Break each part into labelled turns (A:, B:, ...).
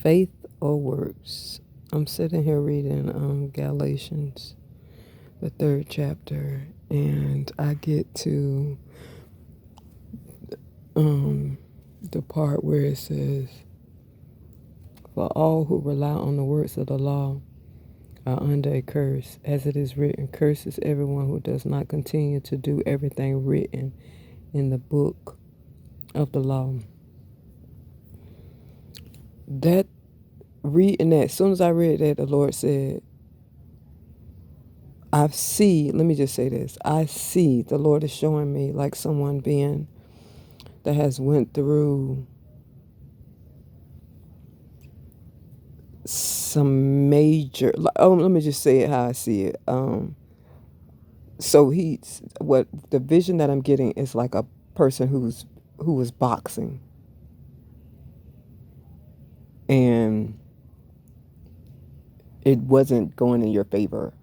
A: Faith or works? I'm sitting here reading Galatians, the 3rd chapter, and I get to the part where it says, "For all who rely on the works of the law are under a curse, as it is written, curses everyone who does not continue to do everything written in the book of the law." That reading that, as soon as I read that, the Lord said, let me just say this. I see the Lord is showing me like someone that has went through some major, let me just say it how I see it. So what the vision that I'm getting is like a person who was boxing, and it wasn't going in your favor.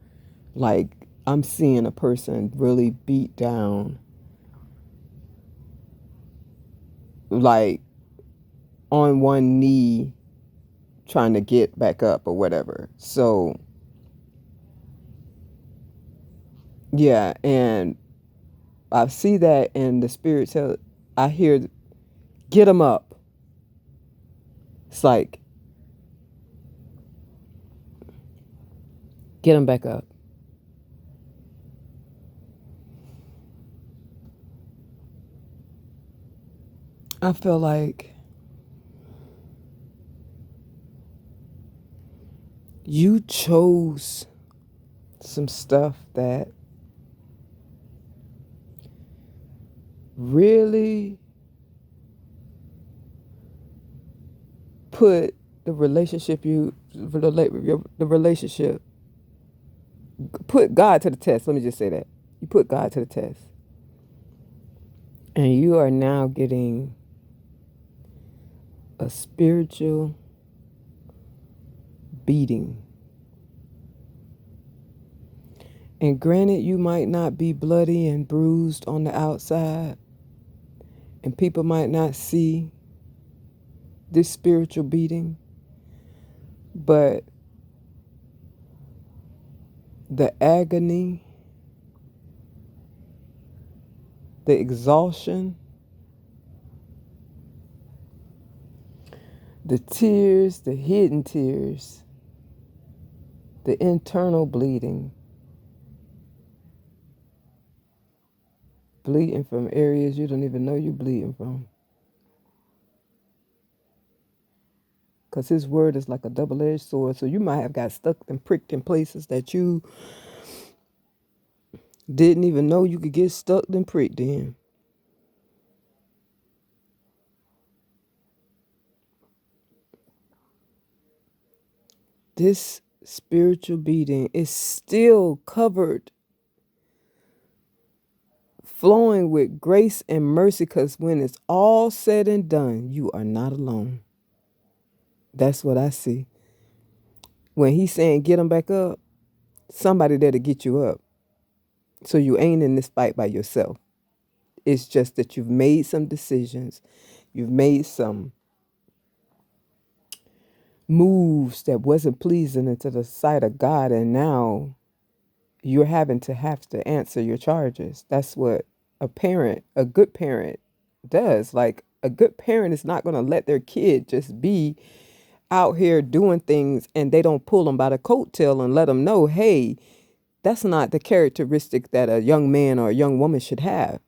A: Like, I'm seeing a person really beat down, like on one knee, trying to get back up or whatever. So yeah, and I see that, and the spirit I hear, "Get him up." It's like, get him back up. I feel like you chose some stuff that really put the relationship put God to the test. Let me just say that. You put God to the test. And you are now getting a spiritual beating. And granted, you might not be bloody and bruised on the outside, and people might not see this spiritual beating, but the agony, the exhaustion, the tears, the hidden tears, the internal bleeding from areas you don't even know you're bleeding from. Because his word is like a double-edged sword. So you might have got stuck and pricked in places that you didn't even know you could get stuck and pricked in. This spiritual beating is still covered, flowing with grace and mercy, because when it's all said and done, you are not alone. That's what I see. When he's saying get them back up, somebody there to get you up. So you ain't in this fight by yourself. It's just that you've made some decisions. You've made some moves that wasn't pleasing into the sight of God, and now you're have to answer your charges. That's what a good parent does. Like, a good parent is not going to let their kid just be out here doing things and they don't pull them by the coattail and let them know, hey, that's not the characteristic that a young man or a young woman should have.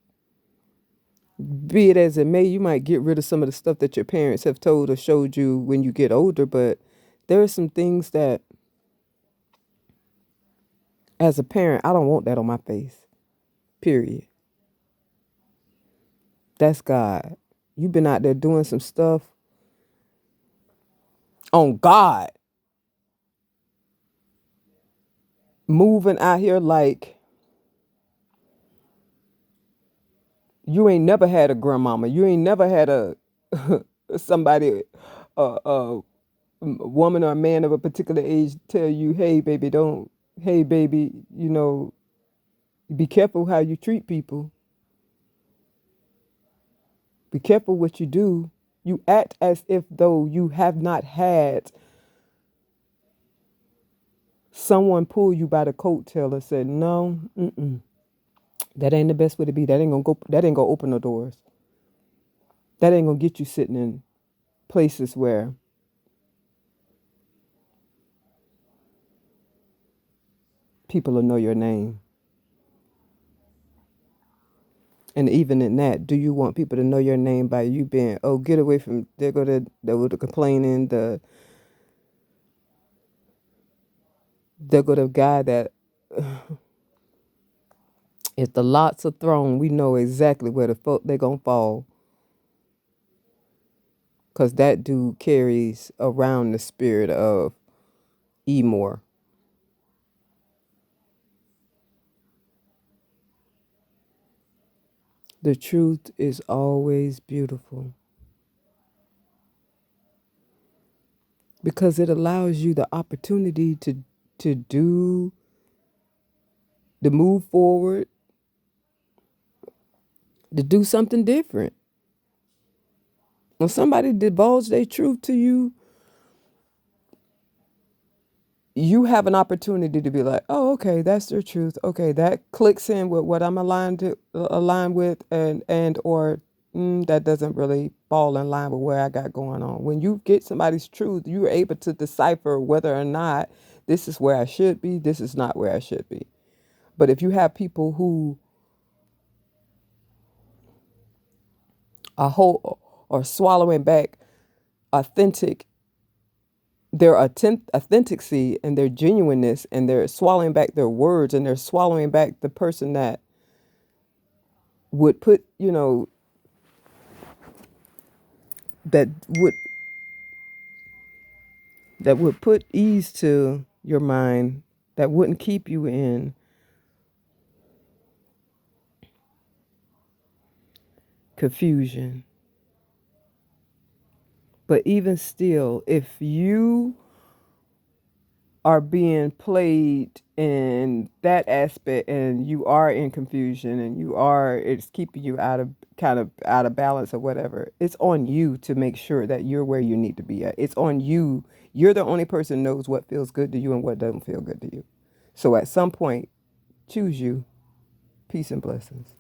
A: Be it as it may, you might get rid of some of the stuff that your parents have told or showed you when you get older, but there are some things that, as a parent, I don't want that on my face. Period. That's God. You've been out there doing some stuff on God. Moving out here like you ain't never had a grandmama. You ain't never had a somebody, a woman or a man of a particular age tell you, hey baby, be careful how you treat people. Be careful what you do. You act as if though you have not had someone pull you by the coattail and said, no, that ain't the best way to be. That ain't gonna go. That ain't gonna open the doors. That ain't gonna get you sitting in places where people will know your name. And even in that, do you want people to know your name by you being, oh, get away from, they go to the complaining, they go to guy that if the lots are thrown, we know exactly where the folk they're gonna fall. Cause that dude carries around the spirit of Emor. The truth is always beautiful because it allows you the opportunity to do to move forward, to do something different. When somebody divulges their truth to you, you have an opportunity to be like, oh, okay, that's their truth. Okay, that clicks in with what I'm aligned with, and or that doesn't really fall in line with where I got going on. When you get somebody's truth, you're able to decipher whether or not this is where I should be, this is not where I should be. But if you have people who are whole or swallowing back authentic their authenticity and their genuineness, and they're swallowing back their words, and they're swallowing back the person that would put, that would that would put ease to your mind, that wouldn't keep you in confusion. But even still, if you are being played in that aspect and you are in confusion and it's keeping you out of balance or whatever, it's on you to make sure that you're where you need to be at. It's on you. You're the only person who knows what feels good to you and what doesn't feel good to you. So at some point, choose you. Peace and blessings.